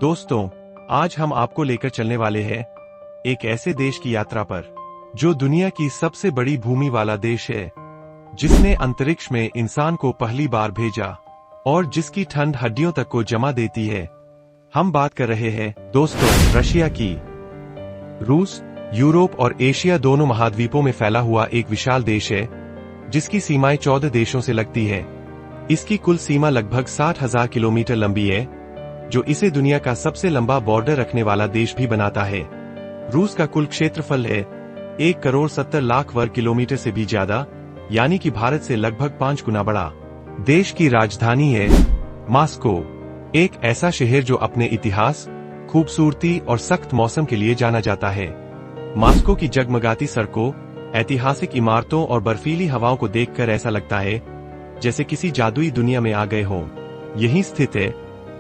दोस्तों, आज हम आपको लेकर चलने वाले हैं एक ऐसे देश की यात्रा पर जो दुनिया की सबसे बड़ी भूमि वाला देश है, जिसने अंतरिक्ष में इंसान को पहली बार भेजा और जिसकी ठंड हड्डियों तक को जमा देती है। हम बात कर रहे हैं दोस्तों रशिया की। रूस यूरोप और एशिया दोनों महाद्वीपों में फैला हुआ एक विशाल देश है, जिसकी सीमाएं 14 देशों से लगती है। इसकी कुल सीमा लगभग 60,000 किलोमीटर लंबी है, जो इसे दुनिया का सबसे लंबा बॉर्डर रखने वाला देश भी बनाता है। रूस का कुल क्षेत्रफल है 1,70,00,000 वर्ग किलोमीटर से भी ज्यादा, यानी कि भारत से लगभग 5 गुना बड़ा। देश की राजधानी है मॉस्को, एक ऐसा शहर जो अपने इतिहास, खूबसूरती और सख्त मौसम के लिए जाना जाता है। मॉस्को की जगमगाती सड़कों, ऐतिहासिक इमारतों और बर्फीली हवाओं को देखकर ऐसा लगता है जैसे किसी जादुई दुनिया में आ गए हों। यहीं स्थित है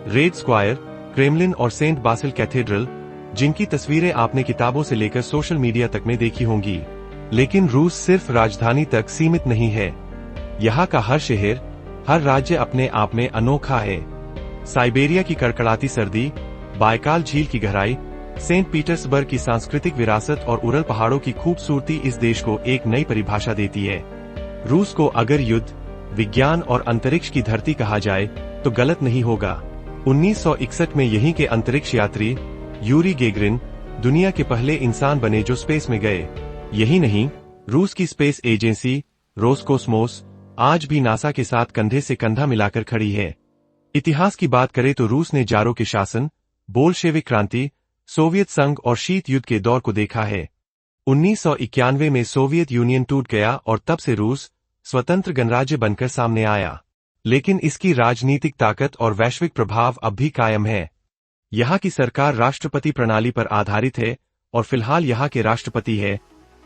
रेड स्क्वायर, क्रेमलिन और सेंट बासिल कैथेड्रल, जिनकी तस्वीरें आपने किताबों से लेकर सोशल मीडिया तक में देखी होंगी। लेकिन रूस सिर्फ राजधानी तक सीमित नहीं है। यहाँ का हर शहर, हर राज्य अपने आप में अनोखा है। साइबेरिया की कड़कड़ाती सर्दी, बायकाल झील की गहराई, सेंट पीटर्सबर्ग की सांस्कृतिक विरासत और उरल पहाड़ों की खूबसूरती इस देश को एक नई परिभाषा देती है। रूस को अगर युद्ध, विज्ञान और अंतरिक्ष की धरती कहा जाए तो गलत नहीं होगा। 1961 में यहीं के अंतरिक्ष यात्री यूरी गेगरिन दुनिया के पहले इंसान बने जो स्पेस में गए। यही नहीं, रूस की स्पेस एजेंसी रोसकोस्मोस आज भी नासा के साथ कंधे से कंधा मिलाकर खड़ी है। इतिहास की बात करें तो रूस ने जारों के शासन, बोल्शेविक क्रांति, सोवियत संघ और शीत युद्ध के दौर को देखा है। 1991 में सोवियत यूनियन टूट गया और तब से रूस स्वतंत्र गणराज्य बनकर सामने आया। लेकिन इसकी राजनीतिक ताकत और वैश्विक प्रभाव अब भी कायम है। यहाँ की सरकार राष्ट्रपति प्रणाली पर आधारित है और फिलहाल यहाँ के राष्ट्रपति है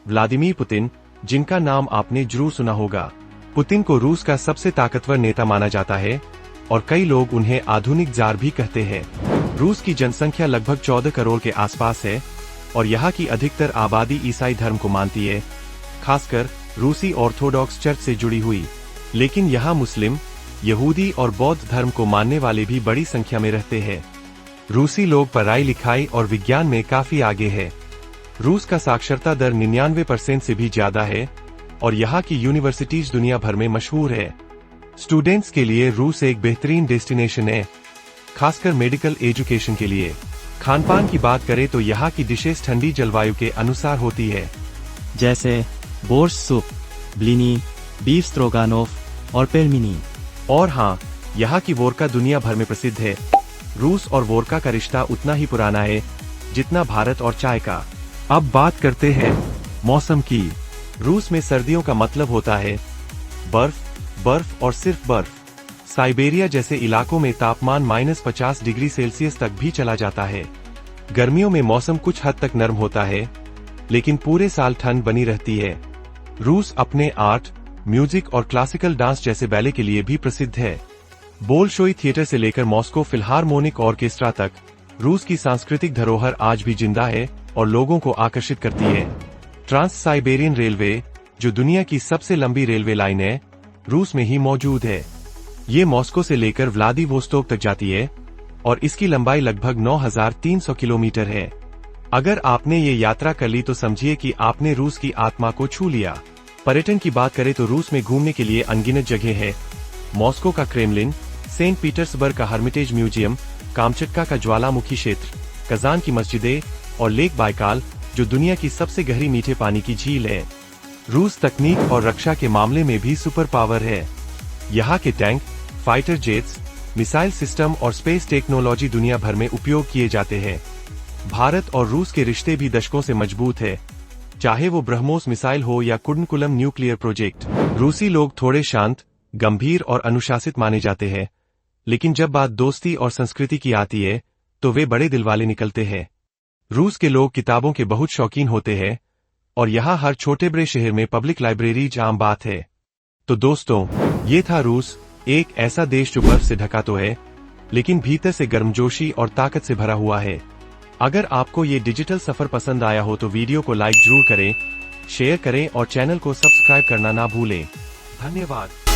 व्लादिमीर पुतिन, जिनका नाम आपने जरूर सुना होगा। पुतिन को रूस का सबसे ताकतवर नेता माना जाता है और कई लोग उन्हें आधुनिक जार भी कहते हैं। रूस की जनसंख्या लगभग 14 करोड़ के आसपास है और यहाँ की अधिकतर आबादी ईसाई धर्म को मानती है, खासकर रूसी ऑर्थोडॉक्स चर्च से जुड़ी हुई। लेकिन यहाँ मुस्लिम, यहूदी और बौद्ध धर्म को मानने वाले भी बड़ी संख्या में रहते हैं। रूसी लोग पढ़ाई लिखाई और विज्ञान में काफी आगे है। रूस का साक्षरता दर 99% से भी ज्यादा है और यहाँ की यूनिवर्सिटीज दुनिया भर में मशहूर है। स्टूडेंट्स के लिए रूस एक बेहतरीन डेस्टिनेशन है, खासकर मेडिकल एजुकेशन के लिए। खान पान की बात करें तो यहाँ की डिशेस ठंडी जलवायु के अनुसार होती है, जैसे बोर्श सूप, ब्लिनी, बीफ स्ट्रोगानोफ और पेलमिनी। और हाँ, यहाँ की वोडका दुनिया भर में प्रसिद्ध है। रूस और वोडका का रिश्ता उतना ही पुराना है जितना भारत और चाय का। अब बात करते हैं मौसम की। रूस में सर्दियों का मतलब होता है बर्फ, बर्फ और सिर्फ बर्फ। साइबेरिया जैसे इलाकों में तापमान -50 डिग्री सेल्सियस तक भी चला जाता है। गर्मियों में मौसम कुछ हद तक नरम होता है, लेकिन पूरे साल ठंड बनी रहती है। रूस अपने आर्ट, म्यूजिक और क्लासिकल डांस जैसे बैले के लिए भी प्रसिद्ध है। बोल्शोई थिएटर से लेकर मॉस्को फिल्हार्मोनिक ऑर्केस्ट्रा तक रूस की सांस्कृतिक धरोहर आज भी जिंदा है और लोगों को आकर्षित करती है। ट्रांस साइबेरियन रेलवे, जो दुनिया की सबसे लंबी रेलवे लाइन है, रूस में ही मौजूद है। ये मॉस्को से लेकर व्लादिवोस्तोक तक जाती है और इसकी लंबाई लगभग 9,300 किलोमीटर है। अगर आपने ये यात्रा कर ली तो समझिए कि आपने रूस की आत्मा को छू लिया। पर्यटन की बात करें तो रूस में घूमने के लिए अनगिनत जगह है। मॉस्को का क्रेमलिन, सेंट पीटर्सबर्ग का हर्मिटेज म्यूजियम, कामचटका का ज्वालामुखी क्षेत्र, कजान की मस्जिदें और लेक बायकाल, जो दुनिया की सबसे गहरी मीठे पानी की झील है। रूस तकनीक और रक्षा के मामले में भी सुपर पावर है। यहाँ के tank, fighter jets, missile system और स्पेस टेक्नोलॉजी दुनिया भर में उपयोग किए जाते हैं। भारत और रूस के रिश्ते भी दशकों से मजबूत है, चाहे वो ब्रह्मोस मिसाइल हो या कुडनकुलम न्यूक्लियर प्रोजेक्ट। रूसी लोग थोड़े शांत, गंभीर और अनुशासित माने जाते हैं, लेकिन जब बात दोस्ती और संस्कृति की आती है तो वे बड़े दिलवाले निकलते हैं। रूस के लोग किताबों के बहुत शौकीन होते हैं और यहाँ हर छोटे बड़े शहर में पब्लिक लाइब्रेरीज आम बात है। तो दोस्तों, ये था रूस, एक ऐसा देश जो बर्फ से ढका तो है, लेकिन भीतर से गर्मजोशी और ताकत से भरा हुआ है। अगर आपको ये डिजिटल सफर पसंद आया हो तो वीडियो को लाइक जरूर करें, शेयर करें और चैनल को सब्सक्राइब करना ना भूलें। धन्यवाद।